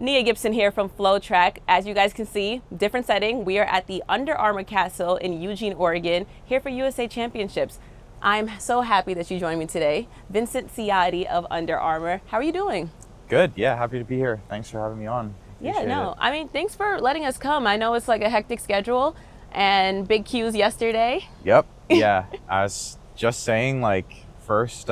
Nia Gibson here from FloTrack. As you guys can see, different setting. We are at the Under Armour Castle in Eugene, Oregon, here for USA Championships. I'm so happy that you joined me today. Vincent Ciattei of Under Armour. How are you doing? Good, yeah, happy to be here. Thanks for having me on. I mean, thanks for letting us come. I know it's like a hectic schedule and big Qs yesterday. Yep, yeah, I was just saying, like, first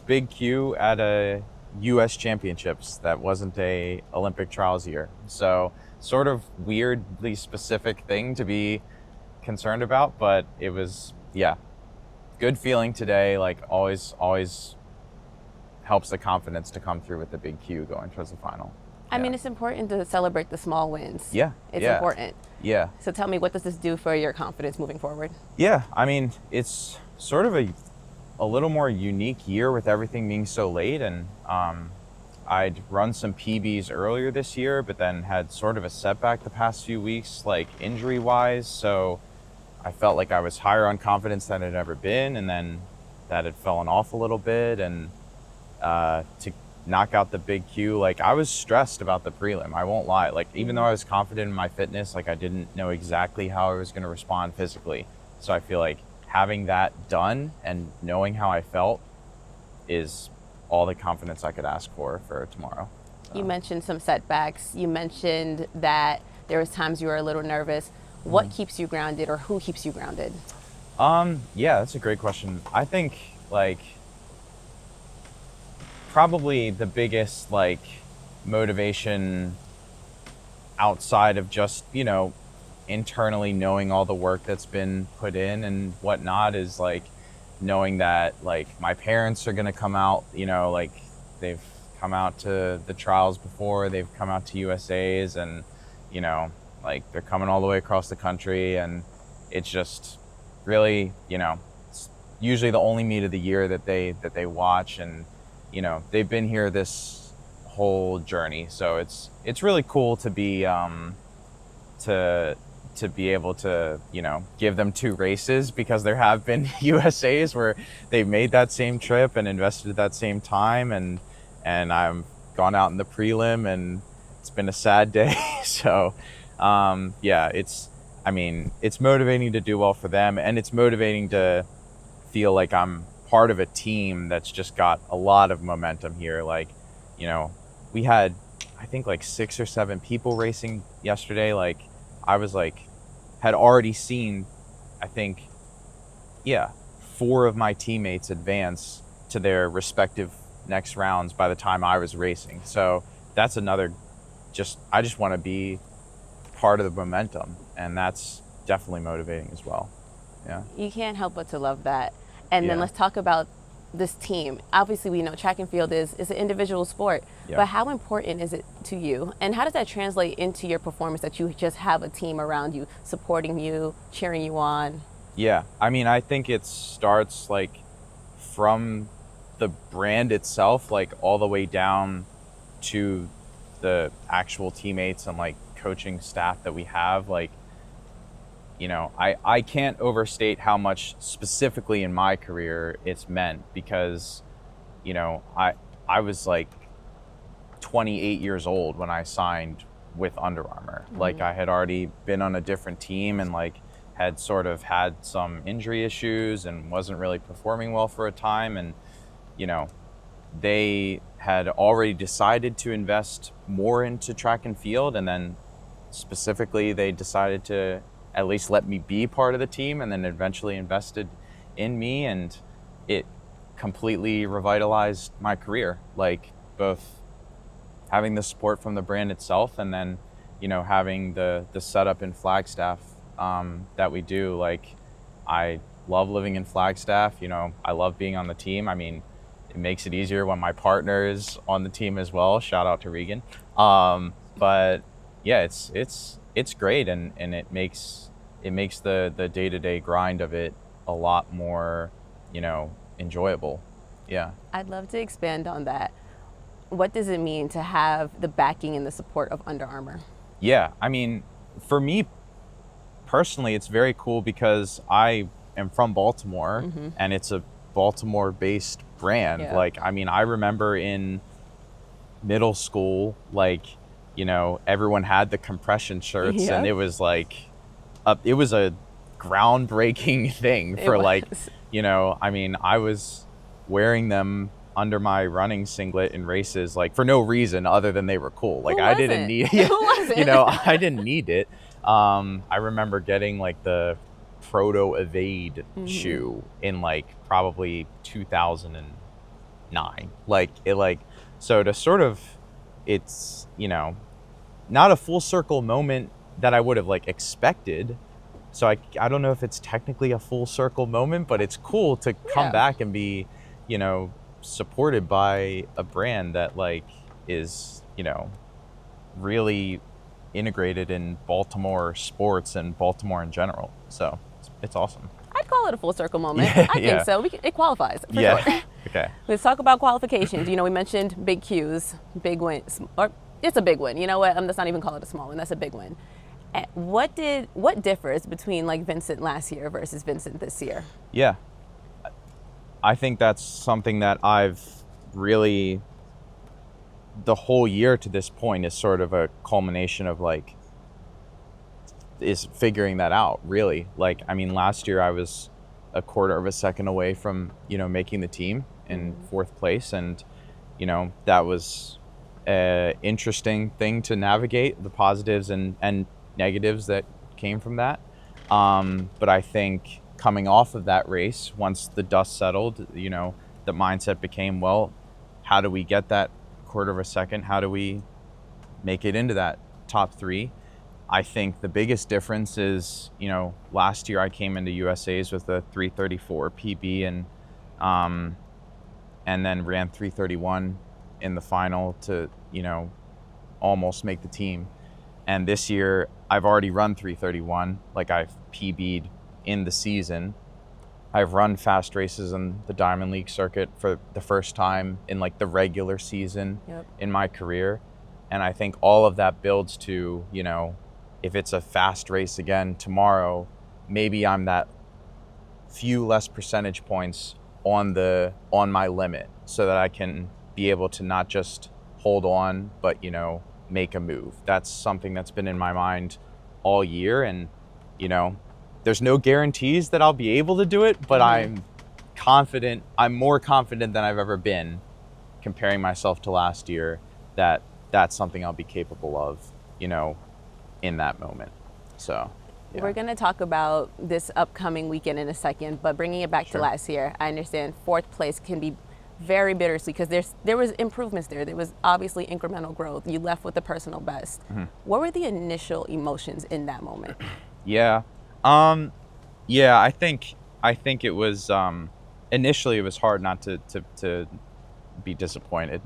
big Q at a US Championships that wasn't a Olympic trials year. So sort of weirdly specific thing to be concerned about, but it was, yeah, good feeling today. Like always helps the confidence to come through with the big Q going towards the final. I mean, it's important to celebrate the small wins. Yeah, it's important. Yeah. So tell me, what does this do for your confidence moving forward? Yeah, I mean, it's sort of a little more unique year with everything being so late, and I'd run some PBs earlier this year, but then had sort of a setback the past few weeks, like injury wise. So I felt like I was higher on confidence than I'd ever been, and then that had fallen off a little bit. And to knock out the big Q, like I was stressed about the prelim, I won't lie. Like even though I was confident in my fitness, like I didn't know exactly how I was going to respond physically. So I feel like having that done and knowing how I felt is all the confidence I could ask for tomorrow. So. You mentioned some setbacks. You mentioned that there was times you were a little nervous. What keeps you grounded, or who keeps you grounded? Yeah, that's a great question. I think like probably the biggest like motivation outside of just, you know, internally knowing all the work that's been put in and whatnot is like knowing that like my parents are going to come out, you know, like they've come out to the trials before, they've come out to USA's, and you know, like they're coming all the way across the country, and it's just really, you know, it's usually the only meet of the year that they watch, and you know, they've been here this whole journey, so it's really cool to be to be able to, you know, give them 2 races, because there have been USA's where they've made that same trip and invested at that same time, and I've gone out in the prelim and it's been a sad day. So yeah, it's motivating to do well for them, and it's motivating to feel like I'm part of a team that's just got a lot of momentum here. Like, you know, we had I think like 6 or 7 people racing yesterday. Like I was like, had already seen, I think, 4 of my teammates advance to their respective next rounds by the time I was racing. So that's another, I just want to be part of the momentum, and that's definitely motivating as well. Yeah. You can't help but to love that. And then let's talk about this team. Obviously, we know track and field is an individual sport, but how important is it to you? And how does that translate into your performance, that you just have a team around you, supporting you, cheering you on? Yeah, I mean, I think it starts like from the brand itself, like all the way down to the actual teammates and like coaching staff that we have. Like, you know, I can't overstate how much specifically in my career it's meant, because, you know, I was like 28 years old when I signed with Under Armour. Like I had already been on a different team and like had sort of had some injury issues and wasn't really performing well for a time. And, you know, they had already decided to invest more into track and field, and then specifically they decided to at least let me be part of the team, and then eventually invested in me, and it completely revitalized my career. Like both having the support from the brand itself, and then, you know, having the setup in Flagstaff that we do. Like I love living in Flagstaff, you know, I love being on the team. I mean, it makes it easier when my partner is on the team as well. Shout out to Regan. But yeah, it's great, and it makes the day-to-day grind of it a lot more, you know, enjoyable. Yeah. I'd love to expand on that. What does it mean to have the backing and the support of Under Armour? Yeah, I mean, for me personally, it's very cool because I am from Baltimore, and it's a Baltimore-based brand. Like, I mean, I remember in middle school, like, you know, everyone had the compression shirts, and it was like, it was a groundbreaking thing for like, you know, I mean, I was wearing them under my running singlet in races, like for no reason other than they were cool. Like I didn't need, you know, I didn't need it. I remember getting like the Proto Evade shoe in like probably 2009. Like it, like, so to sort of, it's, you know, not a full circle moment that I would have like expected. So I don't know if it's technically a full circle moment, but it's cool to come back and be, you know, supported by a brand that like is, you know, really integrated in Baltimore sports and Baltimore in general. So it's awesome. I'd call it a full circle moment. I think so. It qualifies for sure. Okay. Let's talk about qualifications. You know, we mentioned big Qs, big wins, or it's a big win. You know what? Let's not even call it a small one. That's a big win. What differs between like Vincent last year versus Vincent this year? Yeah. I think that's something that I've really, the whole year to this point is sort of a culmination of like, is figuring that out really. Like, I mean, last year I was a quarter of a second away from, you know, making the team in fourth place. And, you know, that was an interesting thing to navigate, the positives and negatives that came from that. But I think coming off of that race, once the dust settled, you know, the mindset became, well, how do we get that quarter of a second? How do we make it into that top three? I think the biggest difference is, you know, last year I came into USA's with a 3:34 PB and then ran 3:31 in the final to, you know, almost make the team. And this year I've already run 3:31, like I've PB'd in the season. I've run fast races in the Diamond League circuit for the first time in like the regular season in my career. And I think all of that builds to, you know, if it's a fast race again tomorrow, maybe I'm that few less percentage points on my limit so that I can be able to not just hold on, but, you know, make a move. That's something that's been in my mind all year. And, you know, there's no guarantees that I'll be able to do it, but I'm confident. I'm more confident than I've ever been comparing myself to last year that that's something I'll be capable of, you know, in that moment. So we're going to talk about this upcoming weekend in a second, but bringing it back to last year, I understand fourth place can be very bittersweet because there was improvements there. There was obviously incremental growth. You left with the personal best. What were the initial emotions in that moment? I think it was, initially it was hard not to be disappointed.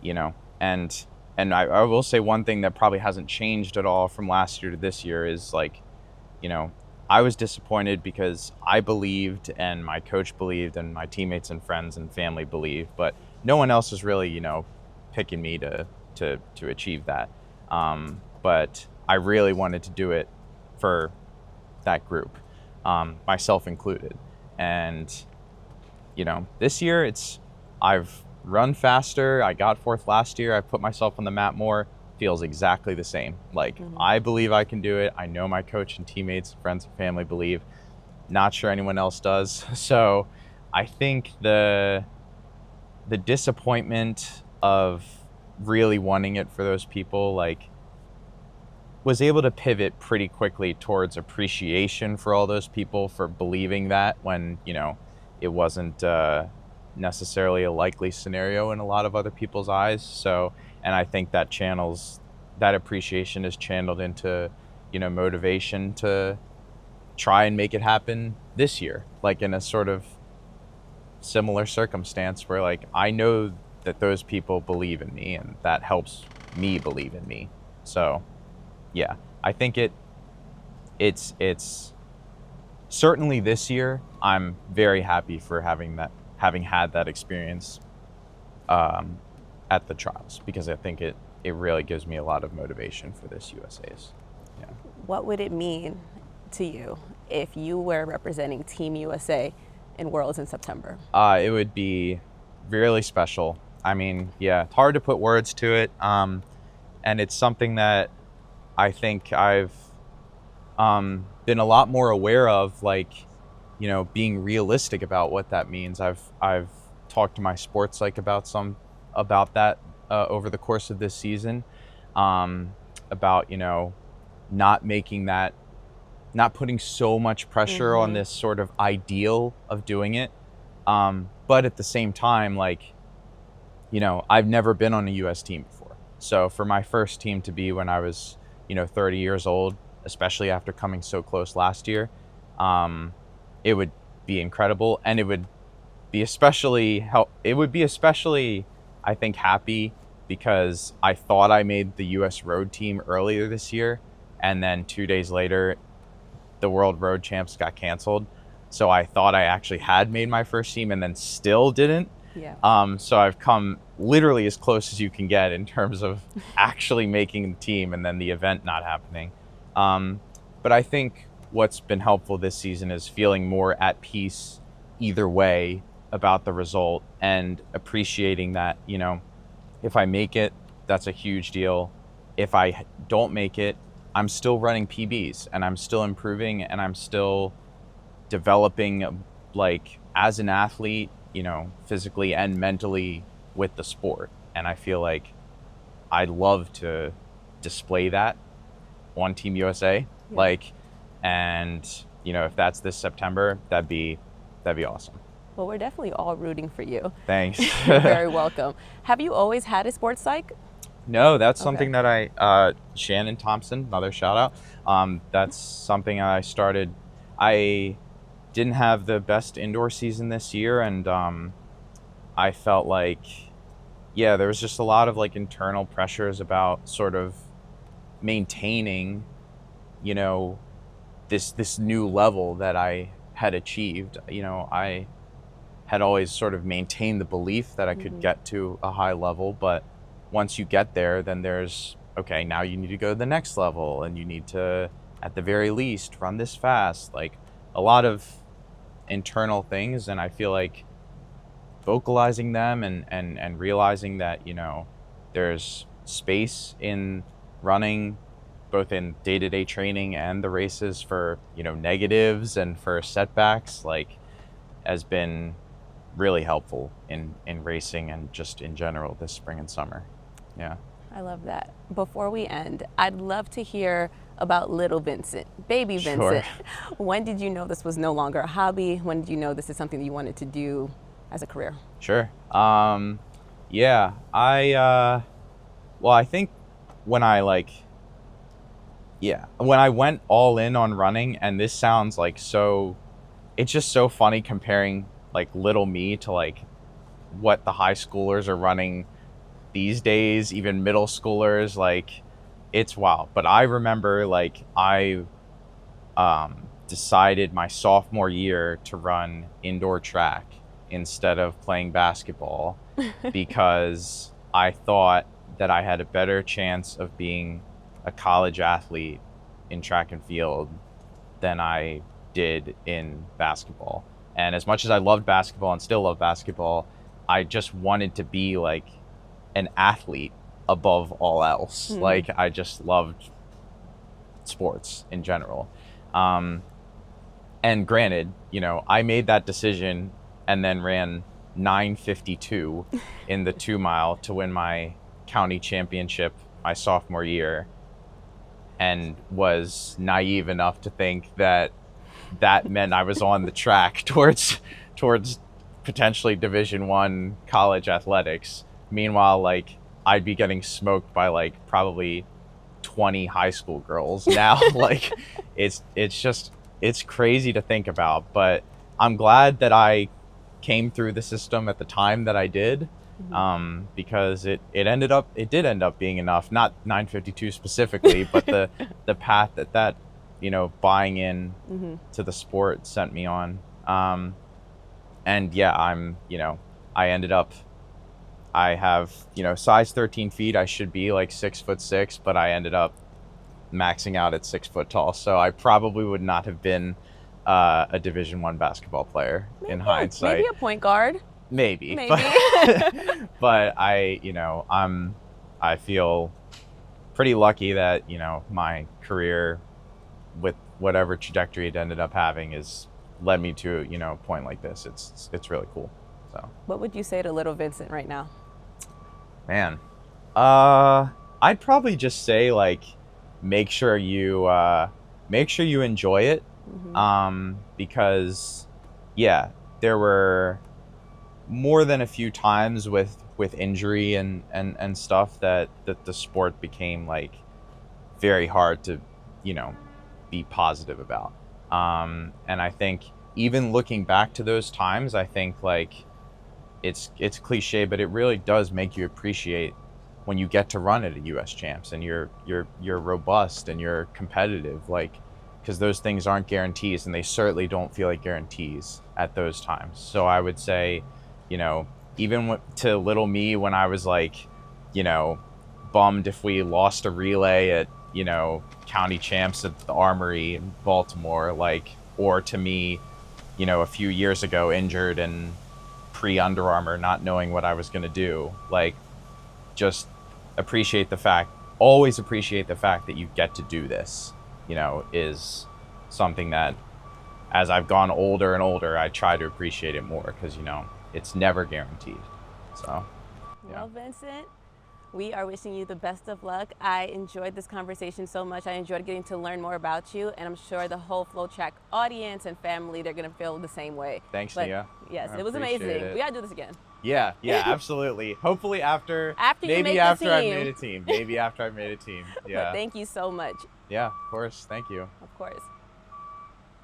You know, and I will say one thing that probably hasn't changed at all from last year to this year is like, you know, I was disappointed because I believed and my coach believed and my teammates and friends and family believed, but no one else was really, you know, picking me to achieve that. But I really wanted to do it for that group, myself included. And, you know, this year I've run faster. I got fourth last year. I put myself on the map more. Feels exactly the same. Like, I believe I can do it. I know my coach and teammates, friends and family believe. Not sure anyone else does. So I think the disappointment of really wanting it for those people, like, was able to pivot pretty quickly towards appreciation for all those people for believing that when, you know, it wasn't necessarily a likely scenario in a lot of other people's eyes. So, and I think that appreciation is channeled into, you know, motivation to try and make it happen this year, like in a sort of similar circumstance where, like, I know that those people believe in me and that helps me believe in me. So yeah, I think it's certainly this year, I'm very happy for having had that experience at the trials, because I think it really gives me a lot of motivation for this USA's. Yeah. What would it mean to you if you were representing Team USA in Worlds in September? It would be really special. I mean, yeah, it's hard to put words to it. And it's something that I think I've been a lot more aware of, like, you know, being realistic about what that means. I've talked to my sports psych about that over the course of this season, about, you know, not putting so much pressure on this sort of ideal of doing it. But at the same time, like, you know, I've never been on a US team before. So for my first team to be when I was, you know, 30 years old, especially after coming so close last year, it would be incredible. And it would be especially, I think, happy because I thought I made the US road team earlier this year. And then 2 days later, the World Road Champs got canceled. So I thought I actually had made my first team and then still didn't. Yeah. So I've come literally as close as you can get in terms of actually making the team and then the event not happening. But I think what's been helpful this season is feeling more at peace either way about the result and appreciating that, you know, if I make it, that's a huge deal. If I don't make it, I'm still running PBs and I'm still improving and I'm still developing, like, as an athlete, you know, physically and mentally with the sport. And I feel like I'd love to display that on Team USA. Yeah. Like, and, you know, if that's this September, that'd be awesome. Well, we're definitely all rooting for you. Thanks. You're very welcome. Have you always had a sports psych? No, that's something that Shannon Thompson, another shout out. That's something I started. I didn't have the best indoor season this year, and I felt like, yeah, there was just a lot of, like, internal pressures about sort of maintaining, you know, this new level that I had achieved. You know, I had always sort of maintained the belief that I could get to a high level, but once you get there, then there's, okay, now you need to go to the next level and you need to, at the very least, run this fast. Like, a lot of internal things, and I feel like vocalizing them and realizing that, you know, there's space in running, both in day-to-day training and the races, for, you know, negatives and for setbacks, like, has been really helpful in racing and just in general this spring and summer. Yeah. I love that. Before we end, I'd love to hear about little Vincent, baby Vincent. Sure. When did you know this was no longer a hobby? When did you know this is something that you wanted to do as a career? Sure. Yeah, well, I think when I went all in on running, and this sounds like it's just so funny comparing, like, little me to, like, what the high schoolers are running these days, even middle schoolers. Like, it's wild. But I remember, like, I decided my sophomore year to run indoor track instead of playing basketball because I thought that I had a better chance of being a college athlete in track and field than I did in basketball. And as much as I loved basketball and still love basketball, I just wanted to be, like, an athlete above all else. Like, I just loved sports in general. And granted, you know, I made that decision and then ran 9:52 in the 2 mile to win my county championship my sophomore year, and was naive enough to think that meant I was on the track towards potentially Division I college athletics. Meanwhile, like, I'd be getting smoked by, like, probably 20 high school girls now. Like, it's crazy to think about, but I'm glad that I came through the system at the time that I did, because it did end up being enough, not 9:52 specifically, but the path that you know, buying in to the sport sent me on. And yeah, I have, you know, size 13 feet. I should be like 6'6", but I ended up maxing out at 6 foot tall. So I probably would not have been a Division I basketball player in hindsight. Maybe a point guard. Maybe. Maybe. But I feel pretty lucky that, my career with whatever trajectory it ended up having has led me to, a point like this. It's really cool. So What would you say to little Vincent right now? Man, I'd probably just say, like, make sure you enjoy it. Because there were more than a few times with injury and stuff that the sport became, like, very hard to, be positive about. And I think even looking back to those times, I think, like, it's cliche, but it really does make you appreciate when you get to run at a US Champs and you're robust and you're competitive, like, because those things aren't guarantees, and they certainly don't feel like guarantees at those times. So I would say, even to little me when I was, like, bummed if we lost a relay at, county champs at the Armory in Baltimore, like, or to me, a few years ago, injured and pre-Under Armour, not knowing what I was going to do, like, just always appreciate the fact that you get to do this, is something that, as I've gone older and older, I try to appreciate it more, because, it's never guaranteed. So, yeah. Well, Vincent, we are wishing you the best of luck. I enjoyed this conversation so much. I enjoyed getting to learn more about you, and I'm sure the whole FloTrack audience and family, they're going to feel the same way. Thanks, Nia. Yes, it was amazing. We got to do this again. Yeah, absolutely. Hopefully after I've made a team. Maybe after I've made a team. Yeah. But thank you so much. Yeah, of course. Thank you. Of course.